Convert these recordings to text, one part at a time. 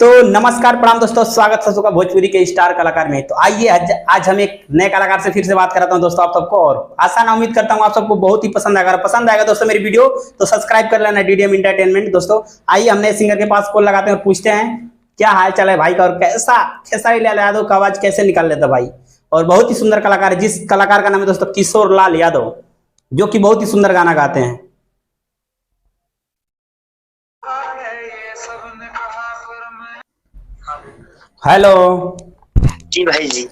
तो नमस्कार प्रणाम दोस्तों, स्वागत है सबका भोजपुरी के स्टार कलाकार में। तो आइए आज हम एक नए कलाकार से फिर से बात कराता हूं दोस्तों आप सबको, और आशा ना उम्मीद करता हूं आप सबको बहुत ही पसंद आएगा दोस्तों मेरी वीडियो। तो सब्सक्राइब कर लेना डीडीएम एंटरटेनमेंट। दोस्तों आइए हम नए सिंगर के पास कॉल लगाते हैं और पूछते हैं क्या हाल चाल है भाई का, और कैसा खेसारी लाल यादव का आवाज कैसे निकाल लेता भाई। और बहुत ही सुंदर कलाकार है, जिस कलाकार का नाम है दोस्तों किशोर लाल यादव, जो कि बहुत ही सुंदर गाना गाते हैं। हेलो जी भाई जी।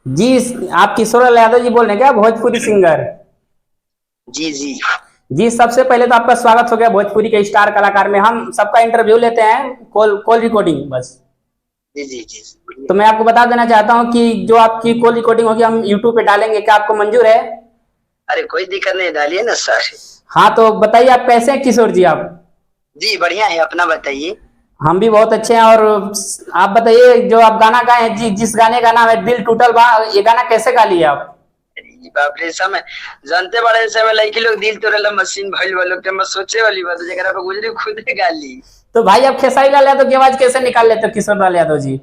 जी आप किशोर लाल यादव जी बोल रहे हैं क्या, भोजपुरी सिंगर? जी जी जी सबसे पहले तो आपका स्वागत हो गया भोजपुरी के स्टार कलाकार में। हम सबका इंटरव्यू लेते हैं, कॉल रिकॉर्डिंग बस। जी जी जी। तो मैं आपको बता देना चाहता हूं कि जो आपकी कॉल रिकॉर्डिंग होगी हम यूट्यूब पे डालेंगे, क्या आपको मंजूर है? अरे कोई दिक्कत नहीं, डालिए ना सर। हाँ तो बताइए आप कैसे हैं किशोर जी आप? जी बढ़िया है, अपना बताइए। हम भी बहुत अच्छे हैं। और आप बताइए जो आप गाना गाए हैं जी, जिस गाने का नाम है दिल टूटल बा, ये गाना कैसे गा लिए आप? अरे बाप रे, समय जानते बड़े समय लड़की लोग दिल तोड़ेला मशीन भइल वालों के, मैं सोचे वाली बात है जरा पे गुजरी खुद ही गाली। तो भाई आप खेसारी लाल यादव की आवाज कैसे निकाल लेते हो किशोर लाल यादव जी?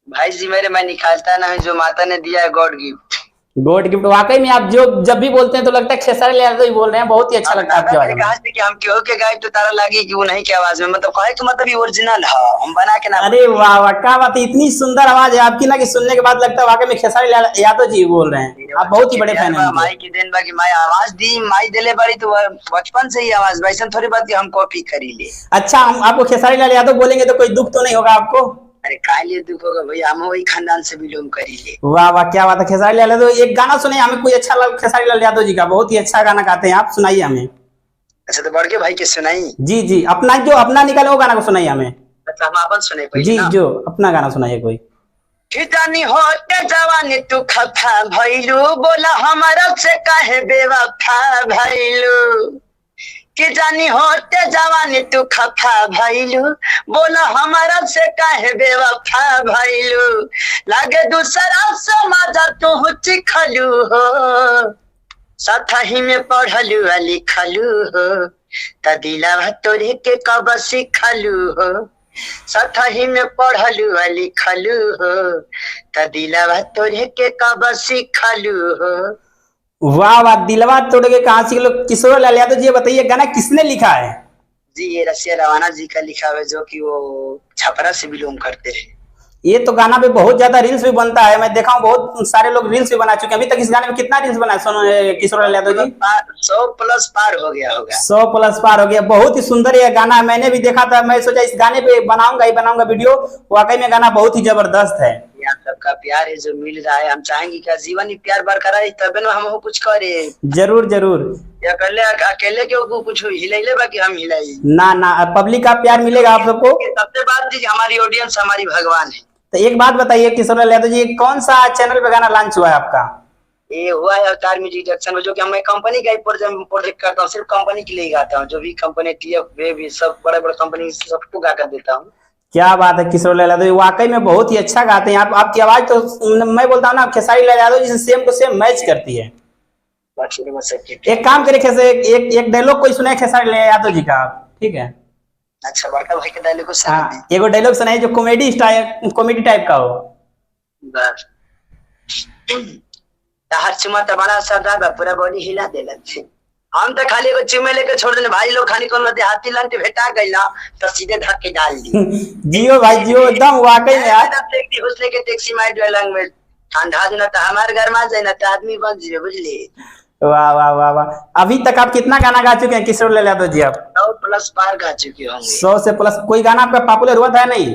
भाई जी मेरे मैं निकालता ना है, जो माता ने दिया है गॉड गिफ्ट। God gift. वाकई में आप जो जब भी बोलते हैं तो लगता है खेसारी लाल यादव ही बोल रहे हैं, बहुत ही अच्छा लगता है आपकी आवाज में। कहा कि हम क्यों के गायब तो तारा लगी कि वो नहीं की आवाज में, मतलब कहे कि मतलब ये ओरिजिनल है, हम बना के ना। अरे वाह वाह, क्या बात है, इतनी सुंदर आवाज है आपकी ना कि सुनने के बाद लगता है वाकई में खेसारी लाल यादव जी बोल रहे हैं। आप बहुत ही बड़े फैन हैं। माई की देन बाकी माई आवाज दी, माई दिले बड़ी तो बचपन से ही आवाज वैसे थोड़ी बात कि हम कॉपी करी ले। अच्छा, हम आपको खेसारी लाल यादव बोलेंगे तो कोई दुख तो नहीं होगा आपको? अरे काहे लिए दुख होगा भैया, हम वही खानदान से बिलोंग करी ले। वाह वाह, क्या बात है। खेसारी लाल यादव एक गाना सुने हमें कोई अच्छा खेसारी लाल यादव जी का, बहुत ही अच्छा गाना गाते हैं आप, सुनाइए हमें। अच्छा तो बढ़ के भाई के सुनाई। जी जी, अपना जो अपना निकाले वो गाना को सुनाइए हमें। अच्छा हम अपन सुने कोई जी जो अपना गाना सुनाइए कोई। जानी होते जवानी तू खफा भइलू, बोला हमारा से काहे बेवफा भइलू। कि जानी होते जवानी तू खफा भइलू, बोला हमारा से काहे बेवफा भइलू। लागे दूसरा से मजा तू चिखलू हो, साथही में पढ़लू लिखलू हो, त दिलवा तोरे के कब सिखलू हो। साथही में पढ़लू लिखलू हो, त दिलवा तोरे के कब सिखलू हो। वाह वाह, दिलवा तोड़ के कहां सीख लो। किशोर लाल यादव जी, ये बताइए गाना किसने लिखा है? जी ये रसिया रवाना जी का लिखा है, जो कि वो छपरा से बिलोंग करते हैं। ये तो गाना पे बहुत ज्यादा रील्स भी बनता है, मैं देखा हूँ बहुत सारे लोग रील्स भी बना चुके हैं। अभी तक इस गाने में कितना रील्स बना है किशोर लाल यादव जी? 100+ पार हो गया होगा। 100+ पार हो गया। बहुत ही सुंदर ये गाना है, मैंने भी देखा था। मैं सोचा इस गाने पे बनाऊंगा वीडियो। वाकई में गाना बहुत ही जबरदस्त है। आप सबका प्यार है जो मिल रहा है, हम चाहेंगे कि जीवन ही प्यार बरकरार है, तब ना हम कुछ करे। जरूर जरूर। या अकेले के कुछ हिलाइले बाकी हम हिलाई ना ना, पब्लिक का प्यार मिलेगा आप सबको। सबसे बात जी, हमारी ऑडियंस हमारी भगवान है। तो एक बात बताइए किशोर लाल यादव जी, कौन सा चैनल पे गाना लॉन्च हुआ है आपका? ये हुआ है अवतार म्यूजिक जंक्शन में, जो कि मैं कंपनी का प्रोजेक्ट करता हूँ, सिर्फ कंपनी के लिए गाता हूँ। जो भी कंपनी टीएफ वे भी सब बड़े बड़े कंपनी सबको गा कर देता हूँ। क्या बात है किशोर लाल यादव, वाकई में बहुत ही अच्छा गाते हैं आप। आपकी आवाज तो मैं बोलता हूँ ना खेसारी लाल यादव जी से सेम टू सेम मैच करती है। एक काम करिए, एक डायलॉग कोई सुनाए खेसारी लाल यादव जी का, ठीक है? अच्छा बड़का भाई के डायलॉग को हाँ, एगो डायलॉग सुनाइए जो कॉमेडी टाइप का हो। बस हर चुमा तो बड़ा सरदार पूरा बॉडी हिला देला छे। हम तो खाली एगो चुमे लेके छोड़ देने, भाई लोग खाली कोनो देहाती लंट भेटा गइला तो सीधे धक्के डाल दी। जियो भाई जियो, एकदम वाकई में यार। टैक्सी घुस लेके टैक्सी मार डालंग में ठंडा दिन त हमार घर में जाए ना त आदमी बन जिए, बुझली? वाह वाह वाह वाह। अभी तक आप कितना गाना गा चुके हैं किशोर लाल यादव जी? आप 100+ पार गा चुके होंगे। 100 से प्लस। कोई गाना आपका पॉपुलर हुआ था नहीं?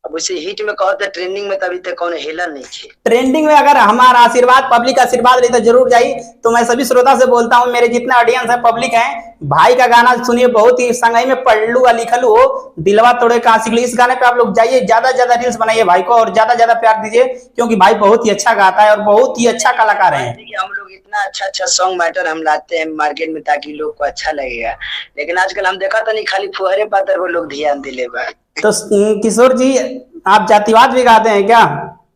अब उसे हिट में कहो तो ट्रेंडिंग में तभी तक कौन हिला नहीं थे। ट्रेंडिंग में अगर हमारा आशीर्वाद, पब्लिक आशीर्वाद रही तो जरूर जाई। तो मैं सभी श्रोता से बोलता हूँ, मेरे जितना ऑडियंस है, पब्लिक है, भाई का गाना सुनिए। बहुत ही संगई में पढ़लू लिखलू हो, दिलवा तोड़े कहां सीख ली। इस गाने पे आप लोग जाइए, ज्यादा ज्यादा रील्स बनाइए भाई को, और ज्यादा ज्यादा प्यार दीजिए, क्योंकि भाई बहुत ही अच्छा गाता है और बहुत ही अच्छा कलाकार है। हम लोग इतना अच्छा सॉन्ग मैटर हम लाते हैं मार्केट में ताकि लोग को अच्छा लगेगा, लेकिन आजकल हम देखा तो नहीं खाली फुहरे पातर वो लोग ध्यान दिले बा। तो किशोर जी आप जातिवाद भी गाते हैं क्या?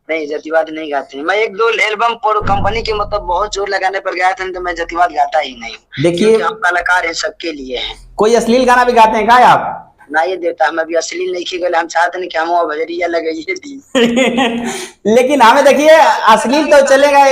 नहीं जातिवाद नहीं गाते हैं। मैं 1-2 एल्बम पर कंपनी के मतलब बहुत जोर लगाने पर गया था, तो मैं जातिवाद गाता ही नहीं। देखिए हम कलाकार हैं, सबके लिए हैं। कोई अश्लील गाना भी गाते हैं क्या आप? ना ये देता, हम अभी असली नहीं की गए, हम चाहते नहीं कि हम भजरिया लगाइए दी। लेकिन हमें देखिए अश्लील तो चलेगा,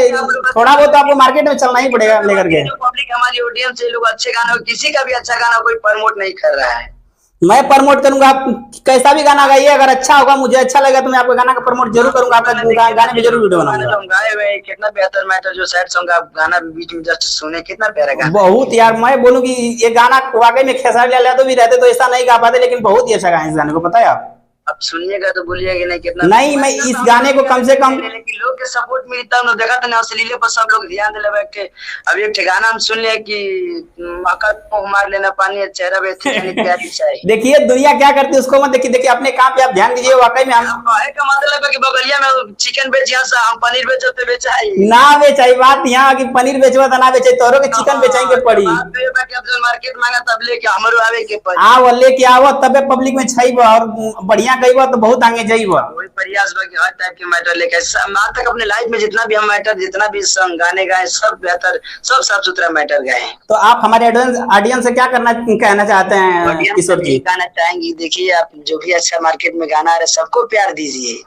थोड़ा बहुत तो आपको मार्केट में चलना ही पड़ेगा लेकर के। जो पब्लिक हमारी ऑडियंस है, लोग अच्छे गाना, किसी का भी अच्छा गाना कोई प्रमोट नहीं कर रहा है। मैं प्रमोट करूंगा, आप कैसा भी गाना गाइए, अगर अच्छा होगा, मुझे अच्छा लगा तो मैं आपका गाना का प्रमोट जरूर करूंगा, आपका गाने में जरूर वीडियो बनाऊंगा। हम गाए हुए कितना बेहतर मैटर, जो सैड सॉन्ग आप गाना भी बीच में जस्ट सुने, कितना प्यारा गाना। बहुत यार, मैं बोलूं कि ये गाना वाकई में खेसारी लाल यादव भी रहते तो ऐसा नहीं गा पाते, लेकिन बहुत ही अच्छा गाए इस गाने को, पता है आप। अब सुनिएगा तो बोलिएगा नहीं कितना। नहीं, मैं इस गाने को कम से कम, लेकिन लोग के सपोर्ट मिली तब देखा था ना, अश्लीले पर सब लोग ध्यान दिले बैठ के। अब एक गाना हम सुन लिया कि मकर को मार लेना पानी चेहरा पे प्यारी चाहिए। देखिए दुनिया क्या करती है उसको मत देखिए, देखिए अपने काम पे आप ध्यान दीजिए। वाकई में हम का मतलब है कि बगलिया में चिकन बेच, यहाँ से हम पनीर बेचते बेचाई ना बेचाई, बात यहाँ की पनीर बेचवा तो ना बेचे, तोरो के चिकन बेचाएंगे पड़ी। मार्केट मांगा तब लेके हमरो आवे के पड़ी। आओ लेके आओ तबे पब्लिक में छाई और बढ़िया गई तो बहुत आगे जाइबा। वही प्रयास बा कि हर टाइप के मैटर लेके आज तक अपने लाइफ में जितना भी हम मैटर, जितना भी सॉन्ग गाने गाए, सब बेहतर, सब साफ सुथरा मैटर गाए। तो आप हमारे ऑडियंस से क्या कहना चाहते हैं किशोर जी? कहना चाहेंगे, देखिए आप जो भी अच्छा मार्केट में गाना आ रहा है, सबको प्यार दीजिए,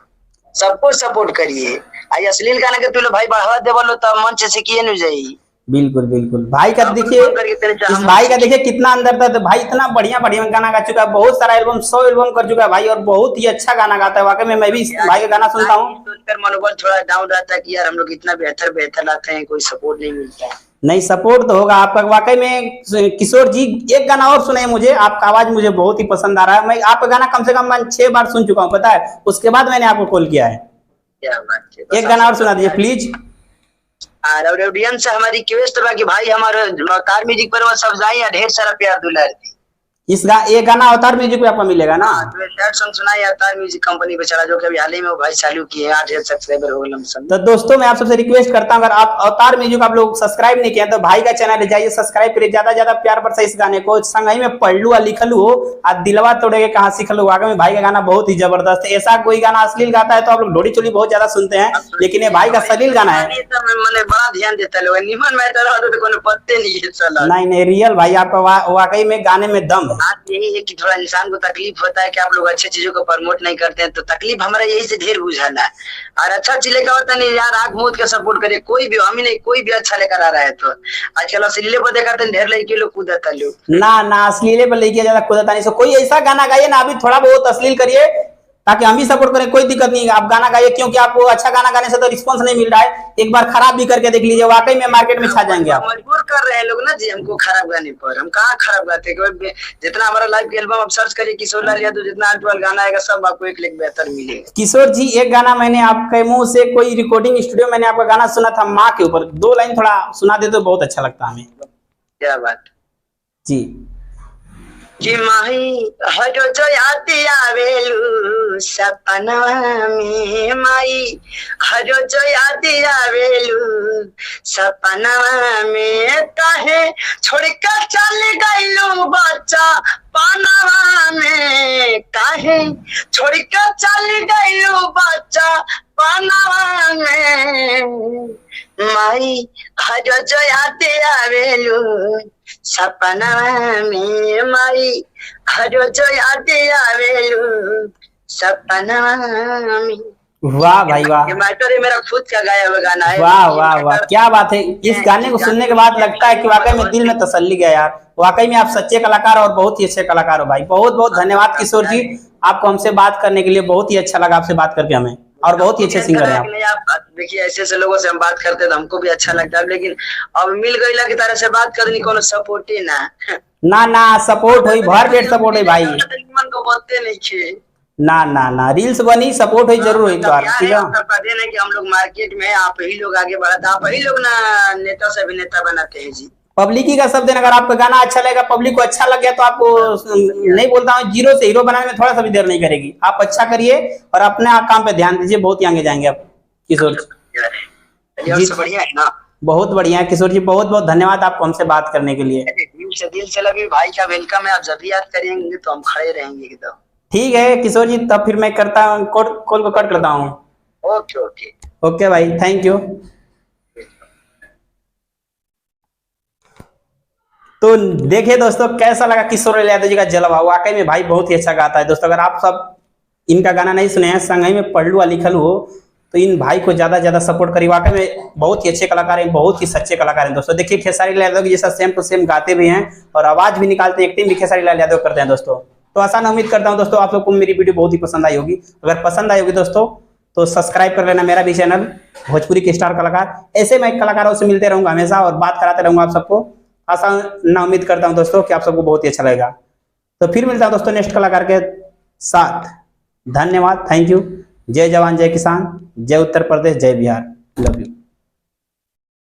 सबको सपोर्ट करिए। आई अश्लील गाना के तुलो भाई बढ़ावा देवलो तब मंच से किए नहीं जाई। बिल्कुल बिल्कुल भाई का देखिए, इस भाई का देखिए कितना अंदर था, तो भाई इतना बढ़िया बढ़िया गाना गा चुका है, बहुत सारा एल्बम 100 एल्बम कर चुका है भाई, और बहुत ही अच्छा गाना गाता है। वाकई में मैं भी इस भाई का गाना सुनता हूँ, सोचकर मनोबल थोड़ा डाउन रहता है कि यार हम लोग इतना बेहतर लाते हैं, कोई सपोर्ट नहीं मिलता है। नहीं, सपोर्ट तो होगा आपका। वाकई में किशोर जी एक गाना और सुनाइए मुझे, आपका आवाज मुझे बहुत ही पसंद आ रहा है। मैं आपका गाना कम से कम 6 बार सुन चुका हूँ, पता है, उसके बाद मैंने आपको कॉल किया है। क्या बात है, एक गाना और सुना दीजिए प्लीज। और ऑडियंस से हमारी रिक्वेस्ट बा कि भाई हमारे कार म्यूजिक पर वो सब जाइए, ढेर सारा प्यार दुलार दी। ये गाना अवतार म्यूजिक पे आपको मिलेगा ना? सैड सॉन्ग सुनाइए, अवतार म्यूजिक कंपनी पे चला, जो कि अभी हाल ही में वो भाई चालू किए, 8,000 सब्सक्राइबर हो गए। तो दोस्तों मैं आप सबसे रिक्वेस्ट करता हूं, अगर आप अवतार म्यूजिक आप लोग सब्सक्राइब नहीं किया तो भाई का चैनल जाइए, सब्सक्राइब करिए, ज्यादा ज्यादा प्यार बरसा इस गाने को। संगही में पढ़लू आ लिखलू हो आ दिलवा तोड़े के कहां सीखलू। वाकई में भाई का गाना बहुत ही जबरदस्त है। ऐसा कोई गाना अश्लील गाता है तो आप लोग ढोड़ी चोली बहुत ज्यादा सुनते हैं, लेकिन ये भाई का सलील गाना है। मैंने बड़ा ध्यान देता लोग, निमन मैटर हो तो कोनो पत्ते नहीं है चला। नहीं रियल भाई आपका वाकई में गाने में दम है। यही है कि थोड़ा इंसान को तकलीफ होता है कि आप लोग अच्छे चीजों को प्रमोट नहीं करते हैं, तो तकलीफ हमारा यही से ढेर बुझाना है। और अच्छा चीज लेकर होता नहीं यार, आंख मूंद के सपोर्ट करे, कोई भी हम ही नहीं, कोई भी अच्छा लेकर आ रहा है। तो आजकल अश्लीले पर देखा ढेर लड़के लोग कूदता लोग ना अश्लीले पर लेके ज्यादा कूदता नहीं। सो कोई ऐसा गाना गाइए ना, अभी थोड़ा बहुत अश्लील करिए ताकि हम भी सपोर्ट करें, कोई दिक्कत नहीं है। आप गाना गाइए, क्योंकि आपको अच्छा गाना गाने से तो रिस्पांस नहीं मिल रहा है, एक बार खराब भी करके देख लीजिए, वाकई में मार्केट में छा जाएंगे आप। मजबूर कर रहे हैं लोग ना जी हमको खराब गाने पर। हम कहाँ खराब गाते हैं, जितना हमारा लाइव के एल्बम आप सर्च करिए किशोर लाल यादव, जितना अल्टोल गाना आएगा सब आपको एक लेख बेहतर मिलेगा। किशोर जी एक गाना मैंने आपके मुंह से, कोई रिकॉर्डिंग स्टूडियो मैंने आपका गाना सुना था माँ के ऊपर, 2 लाइन थोड़ा सुना दे तो बहुत अच्छा लगता हमें। क्या बात जी। कि माही हर जो याद आवेलू सपना में, माई हर जो याद आवेलू सपना में, काहे छोड़ कर चल गईलू बच्चा पनावा में, काहे छोड़ कर चल गईलू बच्चा पनावा में, माई हर जो याद आवेलू सपना में, माई हर जो याद आवेलू सपना में। वाह भाई वाह, ये मैटर है मेरा खुद का गाया हुआ गाना है। वाह वाह वाह, क्या बात है। इस गाने को सुनने के बाद लगता है कि वाकई में दिल में तसल्ली गया यार। वाकई में आप सच्चे कलाकार और बहुत ही अच्छे कलाकार हो भाई। बहुत बहुत धन्यवाद किशोर जी, आपको हमसे बात करने के लिए बहुत ही अच्छा लगा आपसे बात करके हमें, और बहुत ही अच्छे सिंगर हैं आप। देखिए ऐसे लोगों से हम बात करते हैं तो हमको भी अच्छा लगता है, लेकिन अब मिल गई की तरह से बात करनी कोनो सपोर्ट ही ना सपोर्ट हुई, भर पेट सपोर्ट हुई भाई। मन को बोलते नहीं छे ना रील्स बनी, सपोर्ट हुई जरूर हुई। तो ठीक है कि हम लोग मार्केट में आप ही लोग आगे बढ़ाते, आप ही लोग ना नेता से अभिनेता बनाते हैं जी। पब्लिक का शब्द है, अगर आपका गाना अच्छा लगेगा, पब्लिक को अच्छा लग गया तो आपको नहीं बोलता हूँ जीरो से हीरो बनाने में थोड़ा सा भी देर नहीं करेगी। आप अच्छा करिए और अपने काम पे ध्यान दीजिए, बहुत ही आगे जाएंगे आप किशोर जी। बढ़िया है ना, बहुत बढ़िया है किशोर जी, बहुत बहुत धन्यवाद आपको हमसे बात करने के लिए। दिल से लगे भाई का वेलकम है, आप जब भी याद करेंगे तो हम खड़े रहेंगे एकदम। ठीक है किशोर जी, तब फिर मैं करता हूँ कॉल को कट करता हूँ। ओके भाई, थैंक यू। तो देखिए दोस्तों कैसा लगा किशोर यादव जी का जलवा। वाकई में भाई बहुत ही अच्छा गाता है दोस्तों। अगर आप सब इनका गाना नहीं सुने हैं, संगई में पढ़लू लिखल हो, तो इन भाई को ज्यादा ज्यादा सपोर्ट करिए। वाकई में बहुत ही अच्छे कलाकार हैं, बहुत ही सच्चे कलाकार हैं दोस्तों। देखिए खेसारी लाल यादव की जैसा सेम टू सेम गाते भी हैं और आवाज भी निकालते हैं, एक्टिंग भी खेसारी लाल यादव करते हैं दोस्तों। तो आसान उम्मीद करता हूं दोस्तों आप लोग को मेरी वीडियो बहुत ही पसंद आई होगी। अगर पसंद आई होगी दोस्तों तो सब्सक्राइब कर लेना मेरा भी चैनल भोजपुरी के स्टार कलाकार। ऐसे मैं कलाकारों से मिलते रहूंगा हमेशा और बात कराते रहूंगा आप सबको। आसान ना उम्मीद करता हूं दोस्तों कि आप सबको बहुत ही अच्छा लगेगा। तो फिर मिलता हूं दोस्तों नेक्स्ट कलाकार के साथ। धन्यवाद, थैंक यू। जय जवान जय किसान, जय उत्तर प्रदेश, जय बिहार, लव यू।